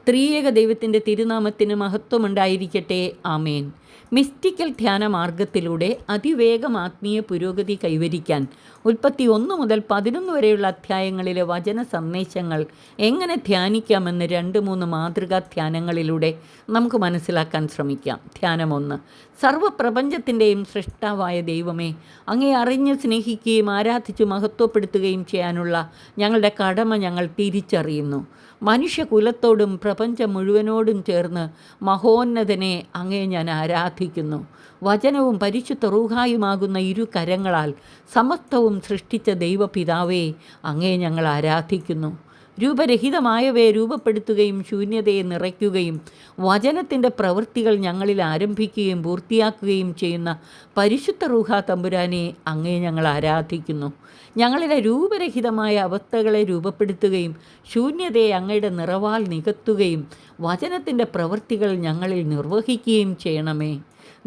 ത്രിയേക ദൈവത്തിൻ്റെ തിരുനാമത്തിന് മഹത്വമുണ്ടായിരിക്കട്ടെ. ആമേൻ. മിസ്റ്റിക്കൽ ധ്യാന മാർഗത്തിലൂടെ അതിവേഗം ആത്മീയ പുരോഗതി കൈവരിക്കാൻ ഉൽപ്പത്തി 1 മുതൽ 11 വരെയുള്ള അധ്യായങ്ങളിലെ വചന സന്ദേശങ്ങൾ എങ്ങനെ ധ്യാനിക്കാമെന്ന് 2-3 മാതൃകാ ധ്യാനങ്ങളിലൂടെ നമുക്ക് മനസ്സിലാക്കാൻ ശ്രമിക്കാം. ധ്യാനം 1. സർവ്വപ്രപഞ്ചത്തിൻ്റെയും സൃഷ്ടാവായ ദൈവമേ, അങ്ങയെ അറിഞ്ഞ് സ്നേഹിക്കുകയും ആരാധിച്ച് മഹത്വപ്പെടുത്തുകയും ചെയ്യാനുള്ള ഞങ്ങളുടെ കടമ ഞങ്ങൾ തിരിച്ചറിയുന്നു. മനുഷ്യകുലത്തോടും പ്രപഞ്ചം മുഴുവനോടും ചേർന്ന് മഹോന്നതനെ അങ്ങയെ ഞാൻ ആരാധിക്കുന്നു. വചനവും പരിശുദ്ധ റൂഹായുമാകുന്ന ഇരു കരങ്ങളാൽ സമസ്തവും സൃഷ്ടിച്ച ദൈവപിതാവേ, അങ്ങയെ ഞങ്ങൾ ആരാധിക്കുന്നു. രൂപരഹിതമായവയെ രൂപപ്പെടുത്തുകയും ശൂന്യതയെ നിറയ്ക്കുകയും വചനത്തിൻ്റെ പ്രവൃത്തികൾ ഞങ്ങളിൽ ആരംഭിക്കുകയും പൂർത്തിയാക്കുകയും ചെയ്യുന്ന പരിശുദ്ധ റൂഹാ തമ്പുരാനെ, അങ്ങയെ ഞങ്ങൾ ആരാധിക്കുന്നു. ഞങ്ങളിലെ രൂപരഹിതമായ അവസ്ഥകളെ രൂപപ്പെടുത്തുകയും ശൂന്യതയെ അങ്ങയുടെ നിറവാൽ നികത്തുകയും വചനത്തിൻ്റെ പ്രവൃത്തികൾ ഞങ്ങളിൽ നിർവഹിക്കുകയും ചെയ്യണമേ.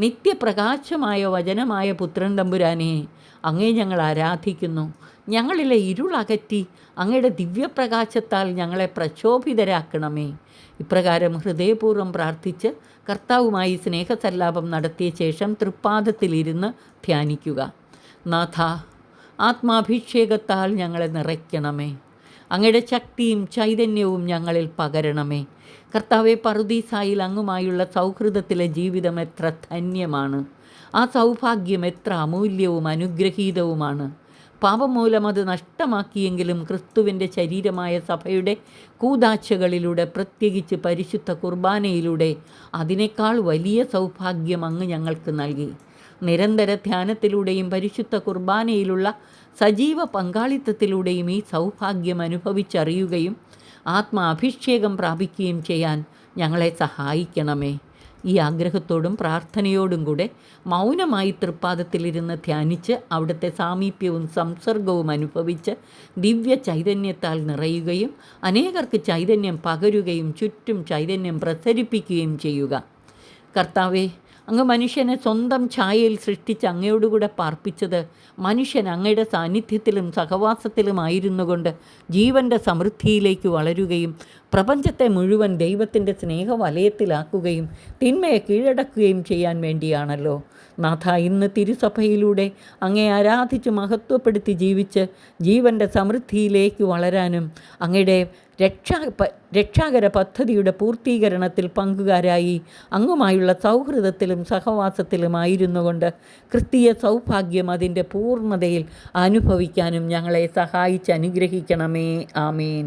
നിത്യപ്രകാശമായ വചനമായ പുത്രൻ തമ്പുരാനെ, അങ്ങയെ ഞങ്ങൾ ആരാധിക്കുന്നു. ഞങ്ങളിലെ ഇരുളകറ്റി അങ്ങയുടെ ദിവ്യപ്രകാശത്താൽ ഞങ്ങളെ പ്രക്ഷോഭിതരാക്കണമേ. ഇപ്രകാരം ഹൃദയപൂർവ്വം പ്രാർത്ഥിച്ച് കർത്താവുമായി സ്നേഹസല്ലാപം നടത്തിയ ശേഷം തൃപ്പാദത്തിലിരുന്ന് ധ്യാനിക്കുക. നാഥ, ആത്മാഭിഷേകത്താൽ ഞങ്ങളെ നിറയ്ക്കണമേ. അങ്ങയുടെ ശക്തിയും ചൈതന്യവും ഞങ്ങളിൽ പകരണമേ. കർത്താവെ, പറുദീസായിൽ അങ്ങുമായുള്ള സൗഹൃദത്തിലെ ജീവിതം എത്ര ധന്യമാണ്. ആ സൗഭാഗ്യം എത്ര അമൂല്യവും അനുഗ്രഹീതവുമാണ്. പാപം മൂലം അത് നഷ്ടമാക്കിയെങ്കിലും ക്രിസ്തുവിൻ്റെ ശരീരമായ സഭയുടെ കൂദാശകളിലൂടെ, പ്രത്യേകിച്ച് പരിശുദ്ധ കുർബാനയിലൂടെ അതിനേക്കാൾ വലിയ സൗഭാഗ്യം അങ്ങ് ഞങ്ങൾക്ക് നൽകി. നിരന്തര ധ്യാനത്തിലൂടെയും പരിശുദ്ധ കുർബാനയിലുള്ള സജീവ പങ്കാളിത്തത്തിലൂടെയും ഈ സൗഭാഗ്യം അനുഭവിച്ചറിയുകയും ആത്മാഭിഷേകം പ്രാപിക്കുകയും ചെയ്യാൻ ഞങ്ങളെ സഹായിക്കണമേ. ഈ ആഗ്രഹത്തോടും പ്രാർത്ഥനയോടും കൂടെ മൗനമായി തൃപ്പാദത്തിലിരുന്ന് ധ്യാനിച്ച് അവിടുത്തെ സാമീപ്യവും സംസർഗവും അനുഭവിച്ച് ദിവ്യ ചൈതന്യത്താൽ നിറയുകയും അനേകർക്ക് ചൈതന്യം പകരുകയും ചുറ്റും ചൈതന്യം പ്രസരിപ്പിക്കുകയും ചെയ്യുക. കർത്താവേ, അങ്ങ് മനുഷ്യനെ സ്വന്തം ഛായയിൽ സൃഷ്ടിച്ച് അങ്ങയോടുകൂടെ പാർപ്പിച്ചത് മനുഷ്യൻ അങ്ങയുടെ സാന്നിധ്യത്തിലും സഹവാസത്തിലുമായിരുന്നു കൊണ്ട് ജീവൻ്റെ സമൃദ്ധിയിലേക്ക് വളരുകയും പ്രപഞ്ചത്തെ മുഴുവൻ ദൈവത്തിൻ്റെ സ്നേഹവലയത്തിലാക്കുകയും തിന്മയെ കീഴടക്കുകയും ചെയ്യാൻ വേണ്ടിയാണല്ലോ. നാഥ, ഇന്ന് തിരുസഭയിലൂടെ അങ്ങയെ ആരാധിച്ച് മഹത്വപ്പെടുത്തി ജീവിച്ച് ജീവൻ്റെ സമൃദ്ധിയിലേക്ക് വളരാനും അങ്ങയുടെ രക്ഷാകര പദ്ധതിയുടെ പൂർത്തീകരണത്തിൽ പങ്കുകാരായി അങ്ങുമായുള്ള സൗഹൃദത്തിലും സഹവാസത്തിലുമായിരുന്നു കൊണ്ട് ക്രിസ്തീയ സൗഭാഗ്യം അതിൻ്റെ പൂർണ്ണതയിൽ അനുഭവിക്കാനും ഞങ്ങളെ സഹായിച്ച് അനുഗ്രഹിക്കണമേ. ആമേൻ.